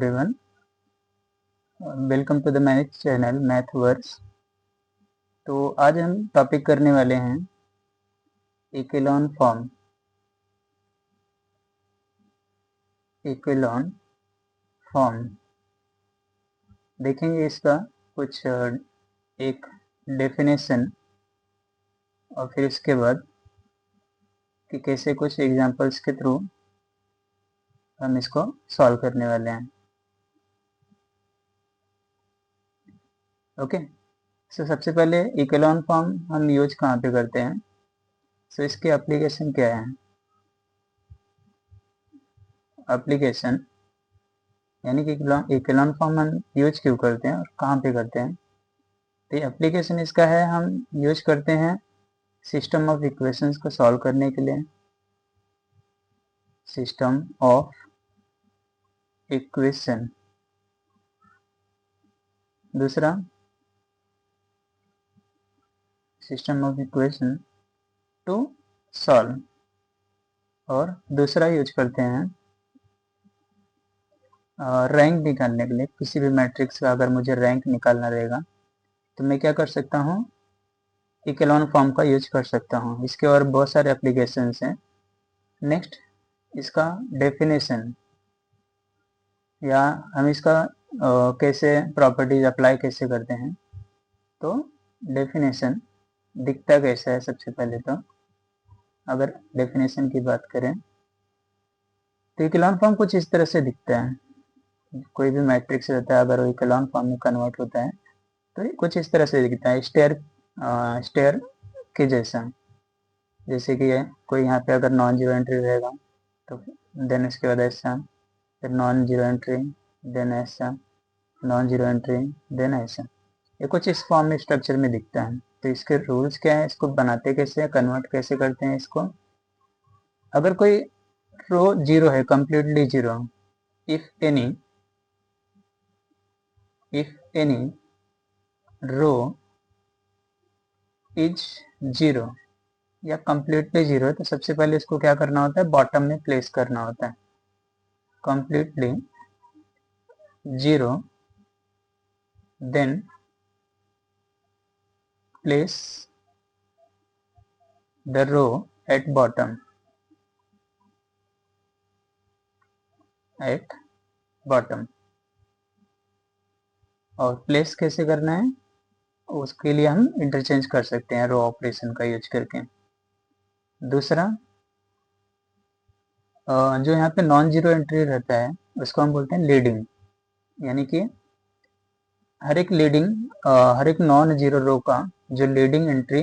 Everyone, welcome to the math channel Mathverse. तो आज हम टॉपिक करने वाले हैं इक्वेलॉन फॉर्म। इक्वेलॉन फॉर्म देखेंगे इसका कुछ एक डेफिनेशन और फिर उसके बाद कि कैसे कुछ एग्जांपल्स के थ्रू हम इसको सॉल्व करने वाले हैं। ओके, सो सबसे पहले इक्वेलॉन फॉर्म हम यूज कहाँ पे करते हैं? सो इसके एप्लीकेशन क्या है? एप्लीकेशन यानी कि इक्वेलॉन फॉर्म हम यूज क्यों करते हैं और कहाँ पे करते हैं? तो एप्लीकेशन इसका है, हम यूज करते हैं सिस्टम ऑफ इक्वेशंस को सॉल्व करने के लिए। सिस्टम ऑफ इक्वेशन, दूसरा system of equation two solve, और दूसरा यूज करते हैं रैंक निकालने के लिए। किसी भी मैट्रिक्स का अगर मुझे रैंक निकालना रहेगा तो मैं क्या कर सकता हूँ? इक्वेलॉन फॉर्म का यूज कर सकता हूँ। इसके और बहुत सारे एप्लीकेशंस हैं। नेक्स्ट, इसका डेफिनेशन या हम इसका कैसे प्रॉपर्टीज अप्लाई कैसे करते हैं। तो डेफिनेशन दिखता कैसा है? सबसे पहले तो अगर डेफिनेशन की बात करें तो इक्वेलॉन फॉर्म कुछ इस तरह से दिखता है। कोई भी मैट्रिक्स रहता है, अगर वो इक्वेलॉन फॉर्म में कन्वर्ट होता है तो ये कुछ इस तरह से दिखता है, स्टेयर के जैसा। जैसे कि कोई यहाँ पे अगर नॉन जीरो एंट्री रहेगा तो देन उसके बाद ऐसा, फिर नॉन जीरो एंट्री, देन ऐसा, नॉन जीरो एंट्री, देन ऐसा। ये कुछ इस फॉर्म में स्ट्रक्चर में दिखता है। तो इसके रूल्स क्या है, इसको बनाते कैसे हैं, कन्वर्ट कैसे करते हैं इसको? अगर कोई रो जीरो है, completely zero, if any row is zero या कंप्लीटली जीरो है, तो सबसे पहले इसको क्या करना होता है? बॉटम में प्लेस करना होता है। Completely zero, then place the row at bottom, और प्लेस कैसे करना है उसके लिए हम इंटरचेंज कर सकते हैं रो ऑपरेशन का यूज करके। दूसरा, जो यहाँ पे नॉन जीरो एंट्री रहता है उसको हम बोलते हैं लीडिंग, यानी कि हर एक नॉन जीरो रो का जो लीडिंग एंट्री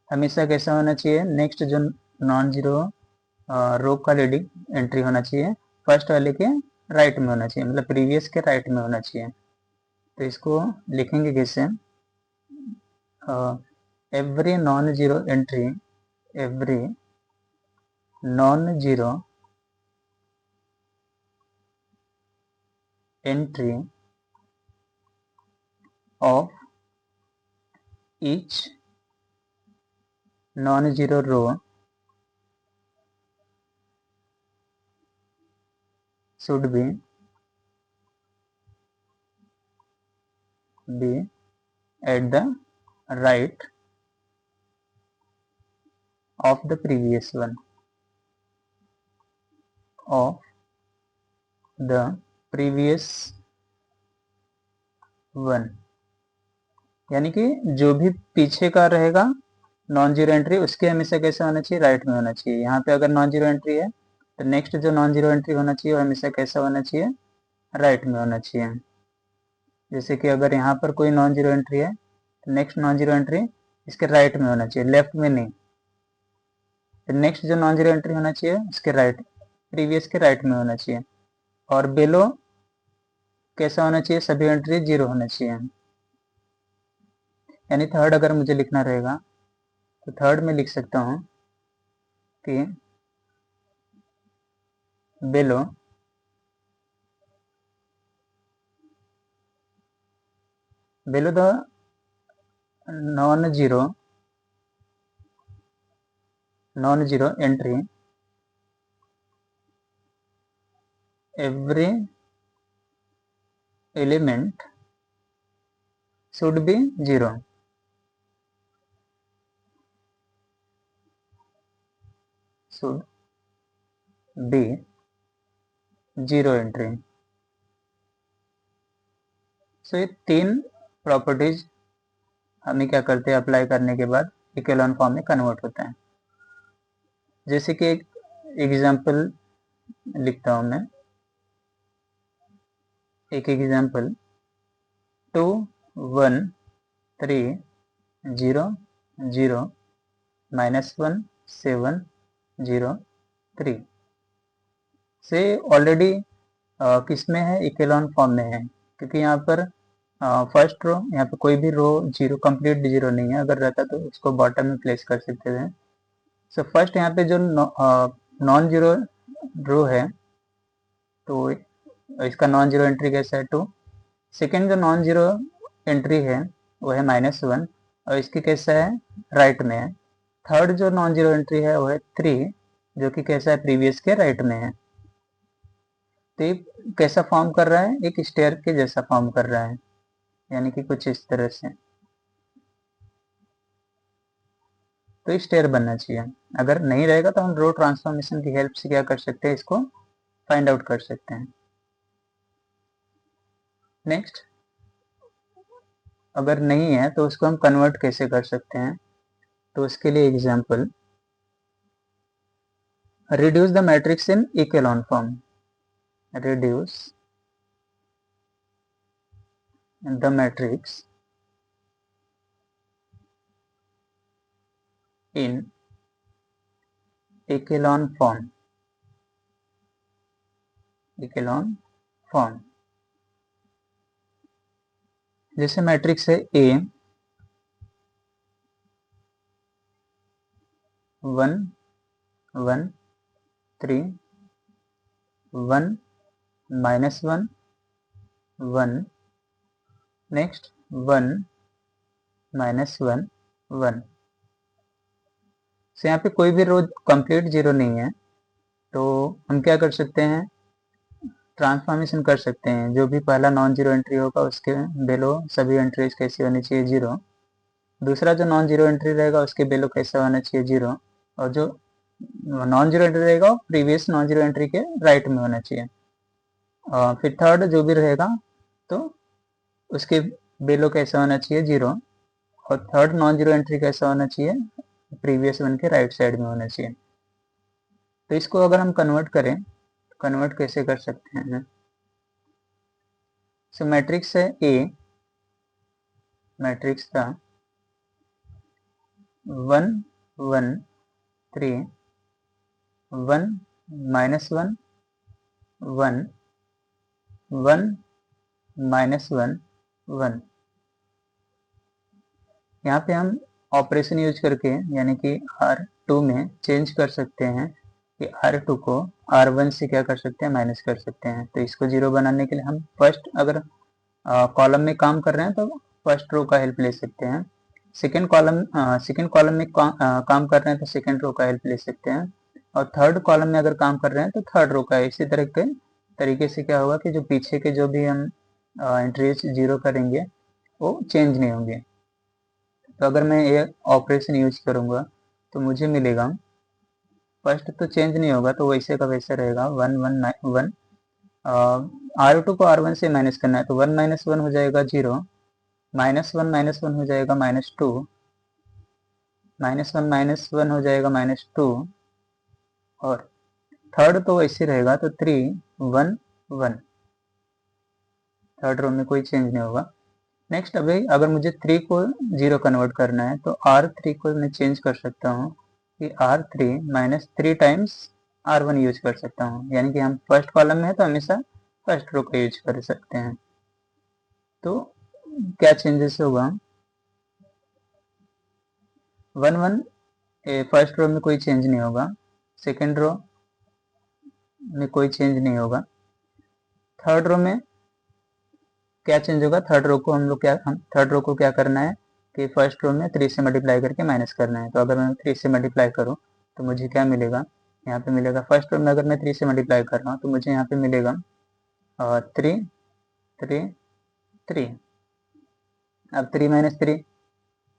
हमेशा कैसा होना चाहिए? नेक्स्ट जो नॉन जीरो रो का लीडिंग एंट्री होना चाहिए फर्स्ट वाले के राइट में होना चाहिए, मतलब प्रीवियस के राइट में होना चाहिए। तो इसको लिखेंगे कैसे? Every non zero entry, every non zero entry of each non-zero row should be at the right of the previous one, of the previous one। यानी कि जो भी पीछे का रहेगा नॉन जीरो एंट्री उसके हमेशा कैसे होना चाहिए? राइट में होना चाहिए। यहाँ पे अगर नॉन जीरो एंट्री है तो नेक्स्ट जो नॉन जीरो एंट्री होना चाहिए वो हमेशा कैसा होना चाहिए? राइट में होना चाहिए। जैसे कि अगर यहाँ पर कोई नॉन जीरो एंट्री है तो नेक्स्ट नॉन जीरो एंट्री इसके राइट में होना चाहिए, लेफ्ट में नहीं। फिर नेक्स्ट जो नॉन जीरो एंट्री होना चाहिए उसके राइट, प्रीवियस के राइट में होना चाहिए। और बिलो कैसा होना चाहिए? सभी एंट्री जीरो होना चाहिए। यानी थर्ड अगर मुझे लिखना रहेगा तो थर्ड में लिख सकता हूँ कि below the non zero entry every element should be 0, should be 0 entry. So ये 3 प्रॉपर्टीज हमें क्या करते हैं, अप्लाई करने के बाद इकोलॉन फॉर्म में कन्वर्ट होता है। जैसे कि एक एग्जाम्पल लिखता हूं मैं, एक एग्जाम्पल 2 1 3 0 0 -1 7 0 3 से ऑलरेडी किस में है, इकोलॉन फॉर्म में है, क्योंकि यहाँ पर फर्स्ट रो, यहाँ पे कोई भी रो जीरो कंप्लीट जीरो नहीं है, अगर रहता तो उसको बॉटम में प्लेस कर सकते थे। सो फर्स्ट यहाँ पे जो नॉन जीरो रो है, तो इसका नॉन जीरो एंट्री कैसा है 2। सेकेंड जो नॉन जीरो एंट्री है वो है -1 और इसकी कैसा है, राइट में है। थर्ड जो नॉन जीरो एंट्री है वो है 3, जो कि कैसा है, प्रीवियस के राइट में है। तो ये कैसा फॉर्म कर रहा है, एक स्टेयर के जैसा फॉर्म कर रहा है, यानी कि कुछ इस तरह से। तो स्टेयर बनना चाहिए। अगर नहीं रहेगा तो हम रो ट्रांसफॉर्मेशन की हेल्प से क्या कर सकते हैं, इसको फाइंड आउट कर सकते हैं। नेक्स्ट, अगर नहीं है तो उसको हम कन्वर्ट कैसे कर सकते हैं, तो उसके लिए example, reduce the matrix in echelon form, reduce the matrix in echelon form, echelon form. जैसे मैट्रिक्स है A 1 1 3 1 -1 1, नेक्स्ट 1 -1 1। से यहाँ पे कोई भी रो कंप्लीट जीरो नहीं है, तो हम क्या कर सकते हैं, ट्रांसफॉर्मेशन कर सकते हैं। जो भी पहला नॉन जीरो एंट्री होगा उसके बेलो सभी एंट्रीज कैसी होनी चाहिए, 0। दूसरा जो नॉन जीरो एंट्री रहेगा उसके बेलो कैसा होना चाहिए, 0। और जो नॉन जीरो एंट्री रहेगा वो प्रीवियस नॉन जीरो एंट्री के राइट में होना चाहिए। फिर थर्ड जो भी रहेगा तो उसके बेलो कैसा होना चाहिए, 0। और थर्ड नॉन जीरो एंट्री कैसा होना चाहिए, प्रीवियस वन के राइट साइड में होना चाहिए। तो इसको अगर हम कन्वर्ट करें, कन्वर्ट कैसे कर सकते हैं। सो मैट्रिक्स है A, मैट्रिक्स का 1 1 3 1 -1 1 1 -1 1। यहाँ पे हम ऑपरेशन यूज करके, यानी कि R2 में चेंज कर सकते हैं कि R2 को R1 से क्या कर सकते हैं, माइनस कर सकते हैं। तो इसको 0 बनाने के लिए हम फर्स्ट, अगर कॉलम में काम कर रहे हैं तो फर्स्ट रो का हेल्प ले सकते हैं। सेकेंड कॉलम में काम कर रहे हैं तो सेकेंड रो का हेल्प ले सकते हैं। और थर्ड कॉलम में अगर काम कर रहे हैं तो थर्ड रो का। इसी तरह के तरीके से क्या होगा कि जो पीछे के जो भी हम एंट्रीज 0 करेंगे वो चेंज नहीं होंगे। तो अगर मैं ये ऑपरेशन यूज करूँगा तो मुझे मिलेगा, फर्स्ट तो चेंज नहीं होगा तो वैसे का वैसे रहेगा 1 1 1। R2 को R1 से माइनस करना है तो 1 -1 हो जाएगा 0, -1 हो जाएगा -2, -1 हो जाएगा -2। और थर्ड तो वैसे रहेगा तो 3 1 1, थर्ड रो में कोई चेंज नहीं होगा। नेक्स्ट, अभी अगर मुझे 3 को 0 कन्वर्ट करना है तो R3 को मैं चेंज कर सकता हूँ कि R3 -3 टाइम्स R1 यूज कर सकता हूँ, यानी कि हम फर्स्ट कॉलम में है तो हमेशा फर्स्ट रो का यूज कर सकते हैं। तो क्या चेंजेस होगा, 1 1 फर्स्ट रो में कोई चेंज नहीं होगा, सेकेंड रो में कोई चेंज नहीं होगा, थर्ड रो में क्या चेंज होगा, थर्ड रो को क्या करना है कि फर्स्ट रो में 3 से मल्टीप्लाई करके माइनस करना है। तो अगर मैं 3 से मल्टीप्लाई करूँ तो मुझे क्या मिलेगा, यहाँ पे मिलेगा फर्स्ट रो में अगर मैं 3 से मल्टीप्लाई कर रहा हूँ तो मुझे यहाँ पे मिलेगा 3 3 3। अब 3 माइनस 3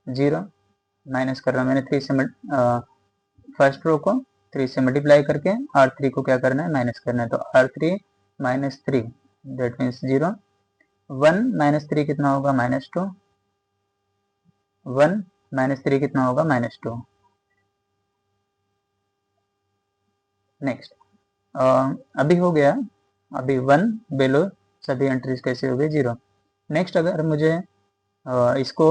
0, माइनस कर रहा हूँ मैंने 3 से फर्स्ट रो को 3 से मल्टीप्लाई करके R3 को क्या करना है, माइनस करना है। तो R3 minus 3 that means 0। 1 minus 3 कितना होगा, -2। 1 माइनस 3 कितना होगा, -2। नेक्स्ट अभी हो गया, अभी 1 बेलो सभी एंट्रीज कैसे हो गई, 0। नेक्स्ट अगर मुझे इसको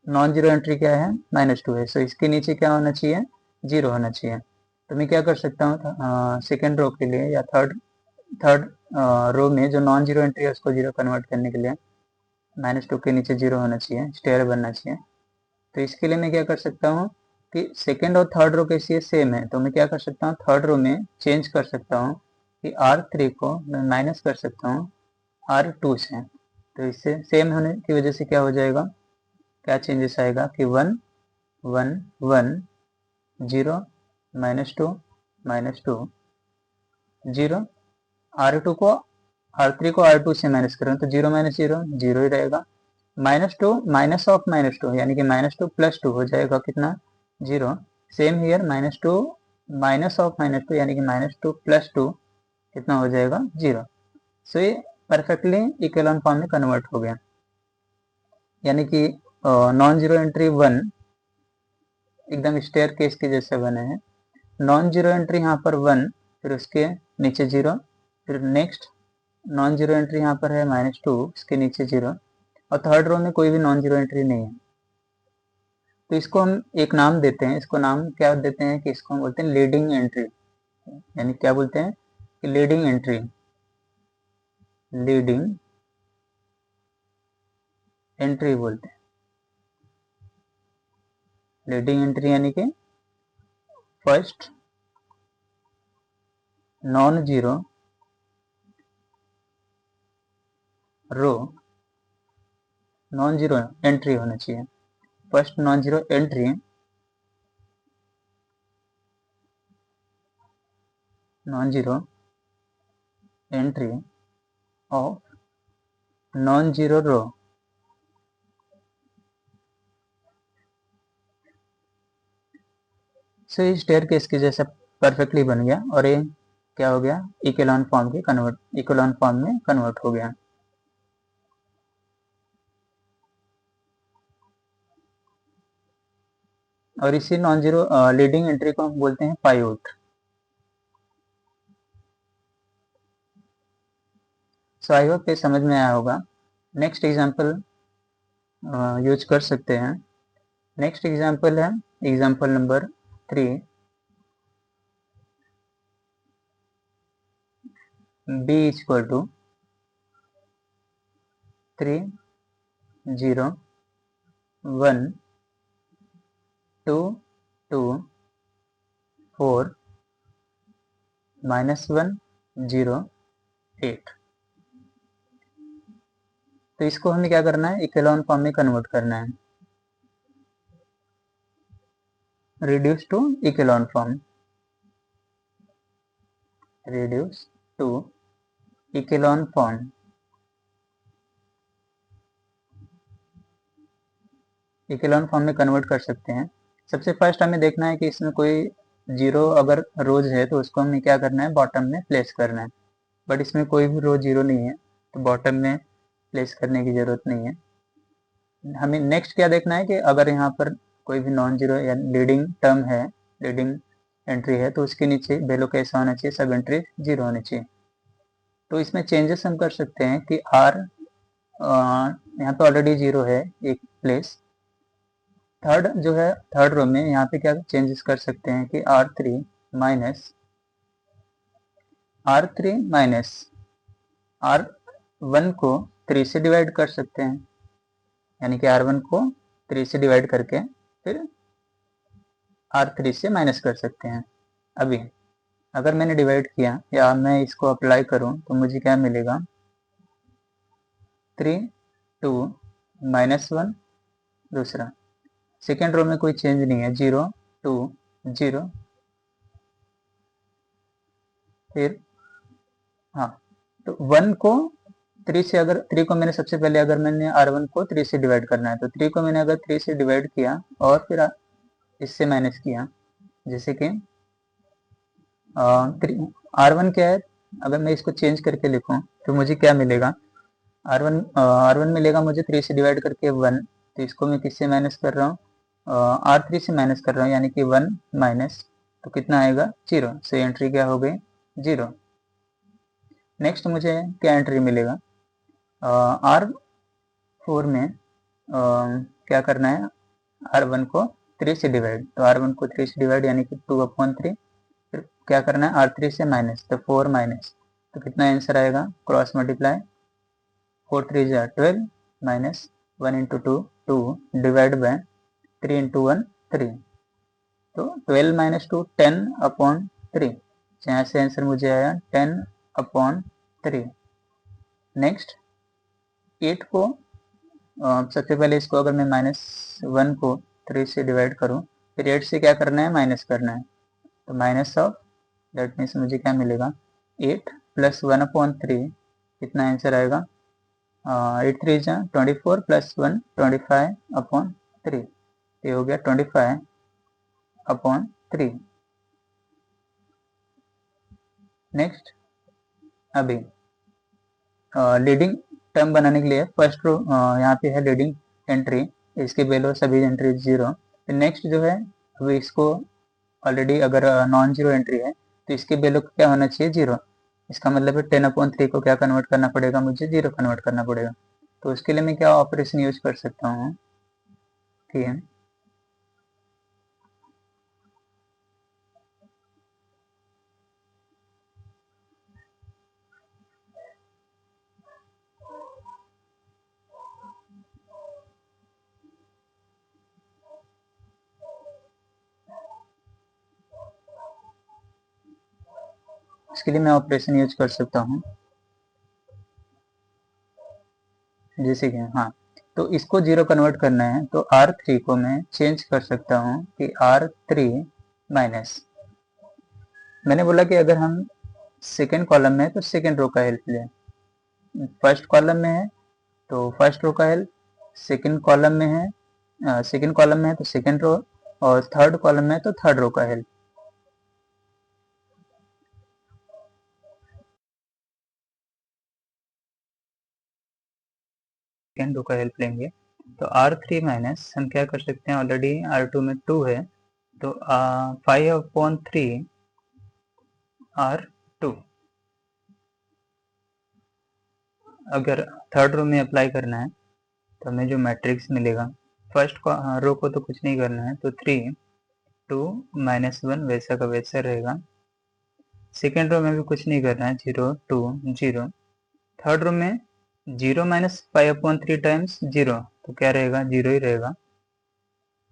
नॉन जीरो एंट्री क्या है, -2 है, सो इसके नीचे क्या होना चाहिए, 0 होना चाहिए। तो मैं क्या कर सकता हूँ, सेकेंड रो के लिए या थर्ड रो में जो नॉन जीरो एंट्री है उसको 0 कन्वर्ट करने के लिए -2 के नीचे 0 होना चाहिए, स्टेयर बनना चाहिए। तो इसके लिए मैं क्या कर सकता हूँ कि सेकेंड और थर्ड रो कैसी है, सेम है। तो मैं क्या कर सकता हूँ, थर्ड रो में चेंज कर सकता हूँ कि R3 को मैं माइनस कर सकता हूँ R2 से। तो इससे सेम होने की वजह से क्या हो जाएगा, क्या चेंजेस आएगा कि 1 1 1 0 -2 -2 0। R2 को R3 को R2 से माइनस करें तो 0 माइनस 0 0 ही रहेगा। -2 माइनस ऑफ -2 यानी कि -2 प्लस 2 हो जाएगा कितना, 0। सेम हियर -2 माइनस ऑफ -2 यानी कि -2 प्लस 2 कितना हो जाएगा, 0। सो ये परफेक्टली इक्विवेलेंट फॉर्म में कन्वर्ट हो गया, यानी कि नॉन जीरो एंट्री 1 एकदम स्टेयर केस के जैसे बने हैं। नॉन जीरो एंट्री यहाँ पर 1, फिर उसके नीचे 0, फिर नेक्स्ट नॉन जीरो एंट्री यहाँ पर है -2, इसके नीचे 0, और थर्ड रो में कोई भी नॉन जीरो एंट्री नहीं है। तो इसको हम एक नाम देते हैं, इसको नाम क्या देते हैं कि इसको हम बोलते हैं लीडिंग एंट्री, यानी क्या बोलते हैं कि लीडिंग एंट्री, लीडिंग एंट्री बोलते हैं। लीडिंग एंट्री यानी कि first non zero row, non zero entry होना चाहिए, first non zero entry non zero entry of non zero row. So ये स्टेयर केस के जैसा परफेक्टली बन गया, और ये क्या हो गया, इक्विवेलेंट फॉर्म में कन्वर्ट हो गया। और इसी नॉन जीरो लीडिंग एंट्री को हम बोलते हैं पाइवोट। सो आई होप ये समझ में आया होगा। नेक्स्ट एग्जांपल यूज कर सकते हैं। नेक्स्ट एग्जांपल है example number 3, b equal to 3 0 1 2 2 4 -1 0 8। तो इसको हमें क्या करना है, इक्विवेलेंट फॉर्म में कन्वर्ट करना है, reduce to equivalent form, reduce to equivalent form. Equivalent form में कन्वर्ट कर सकते हैं। सबसे फर्स्ट हमें देखना है कि इसमें कोई जीरो अगर रोज है तो उसको हमें क्या करना है, बॉटम में प्लेस करना है। बट इसमें कोई भी रो जीरो नहीं है तो बॉटम में प्लेस करने की जरूरत नहीं है। हमें नेक्स्ट क्या देखना है कि अगर यहाँ पर कोई भी नॉन जीरो या लीडिंग टर्म है, लीडिंग एंट्री है, तो उसके नीचे वैल्यू कैसा होना चाहिए, सब एंट्री 0 होनी चाहिए। तो इसमें चेंजेस हम कर सकते हैं कि R यहाँ पे ऑलरेडी 0 है एक प्लेस, थर्ड जो है थर्ड रो में यहाँ पे क्या चेंजेस कर सकते हैं कि R3 माइनस R1 को 3 से डिवाइड कर सकते हैं, यानी कि R1 को 3 से डिवाइड करके फिर R3 से माइनस कर सकते हैं। अभी अगर मैंने डिवाइड किया या मैं इसको अप्लाई करूं तो मुझे क्या मिलेगा, 3 2 -1, दूसरा सेकेंड रो में कोई चेंज नहीं है, 0 2 0, फिर हाँ, तो 1 को 3 से, अगर 3 को मैंने सबसे पहले, अगर मैंने R1 को 3 से डिवाइड करना है, तो 3 को मैंने अगर 3 से डिवाइड किया और फिर इससे माइनस किया, जैसे कि R1 क्या है, अगर मैं इसको चेंज करके लिखूं तो मुझे क्या मिलेगा, R1 मिलेगा मुझे 3 से डिवाइड करके 1, तो इसको मैं किससे माइनस कर रहा हूँ, R3 से माइनस कर रहा हूँ, यानी कि 1 माइनस, तो कितना आएगा 0, सो एंट्री क्या हो गई 0। नेक्स्ट मुझे क्या एंट्री मिलेगा, R4 में क्या करना है, R1 को 3 से डिवाइड, तो R1 को 3 से डिवाइड यानी कि 2/3, फिर क्या करना है R3 से माइनस, तो 4 माइनस, तो कितना आंसर आएगा, क्रॉस मल्टीप्लाई, 4 3 जा 12 minus 1 into 2 2 divide by 3 into 1 3, तो 12 माइनस 2 10/3, यहाँ से आंसर मुझे आया 10/3। नेक्स्ट 8 को सबसे पहले इसको अगर मैं -1 को 3 से डिवाइड करूं, फिर 8 से क्या करना है, माइनस करना है, तो माइनस ऑफ, दैट मीन्स मुझे क्या मिलेगा 8 प्लस 1/3, कितना आंसर आएगा, 8 3 जा 24 प्लस 1 25/3, ये हो गया 25/3। नेक्स्ट अभी लीडिंग टर्म बनाने के लिए फर्स्ट रो यहाँ पे है लीडिंग एंट्री, इसके बेलो सभी एंट्री 0, फिर नेक्स्ट जो है अभी इसको ऑलरेडी अगर नॉन जीरो एंट्री है तो इसके बेलो क्या होना चाहिए 0, इसका मतलब है 10/3 को क्या कन्वर्ट करना पड़ेगा, मुझे 0 कन्वर्ट करना पड़ेगा, तो उसके लिए मैं क्या ऑपरेशन यूज कर सकता हूँ, ठीक है, इसके लिए मैं ऑपरेशन यूज कर सकता हूँ, जैसे कि हाँ, तो इसको 0 कन्वर्ट करना है, तो R3 को मैं चेंज कर सकता हूँ कि R3 माइनस, मैंने बोला कि अगर हम सेकेंड कॉलम में है तो सेकेंड रो का हेल्प लें, फर्स्ट कॉलम में है तो फर्स्ट रो का हेल्प, सेकेंड कॉलम में है, सेकेंड कॉलम में है तो सेकेंड रो, और थर्ड कॉलम में है तो थर्ड रो का हेल्प, सेकेंड रो का हेल्प लेंगे, तो R3 माइनस हम क्या कर सकते हैं, ऑलरेडी R2 में 2 है, तो 5/3 R2, अगर थर्ड रो में अप्लाई करना है तो हमें जो मैट्रिक्स मिलेगा, फर्स्ट रो को तो कुछ नहीं करना है, तो 3 2 -1 वैसा का वैसा रहेगा, सेकेंड रो में भी कुछ नहीं करना है, 0 2 0, थर्ड रो में 0 माइनस 5/3 टाइम्स 0, तो क्या रहेगा 0 ही रहेगा,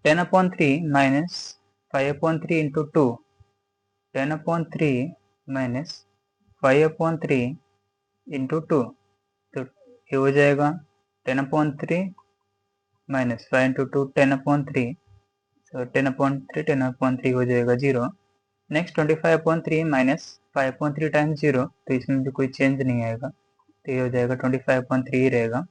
10/3 माइनस 5/3 इंटू 2, 10/3 माइनस 5/3 इंटू 2, तो ये हो जाएगा 10/3 माइनस 5 इंटू 2 10/3, तो 10/3 10/3 हो जाएगा 0। नेक्स्ट 25/3 माइनस 5/3 टाइम्स 0, तो इसमें भी कोई चेंज नहीं आएगा, तो ये हो जाएगा 25/3 ही रहेगा।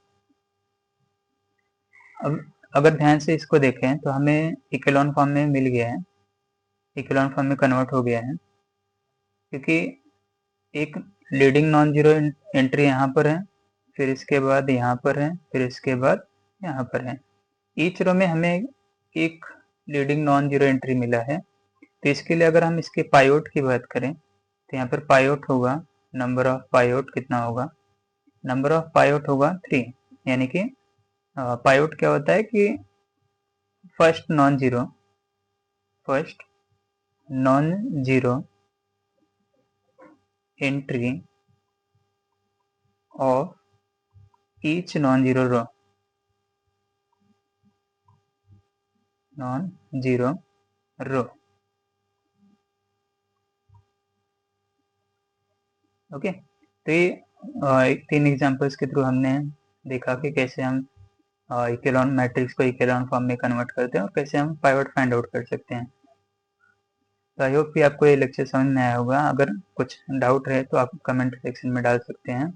अब अगर ध्यान से इसको देखें तो हमें इकेलॉन फॉर्म में मिल गया है, इकेलॉन फॉर्म में कन्वर्ट हो गया है, क्योंकि एक लीडिंग नॉन जीरो एंट्री यहाँ पर है, फिर इसके बाद यहाँ पर है, फिर इसके बाद यहाँ पर है, ईच रो में हमें एक लीडिंग नॉन जीरो एंट्री मिला है, तो इसके लिए अगर हम इसके पाइवट की बात करें तो यहाँ पर पाइवट होगा, नंबर ऑफ पाइवट कितना होगा, नंबर ऑफ पाइवट होगा 3, यानी कि पाइवट क्या होता है कि first non zero entry of each non zero row okay, तो ये 3 एग्जांपल्स के थ्रू हमने देखा कि कैसे हम इकेलॉन मैट्रिक्स को इकेलॉन फॉर्म में कन्वर्ट करते हैं और कैसे हम पाइवट फाइंड आउट कर सकते हैं। तो आई होप कि आपको ये लेक्चर समझ में आया होगा, अगर कुछ डाउट है तो आप कमेंट सेक्शन में डाल सकते हैं,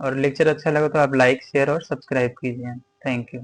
और लेक्चर अच्छा लगा तो आप लाइक शेयर और सब्सक्राइब कीजिए। Thank you.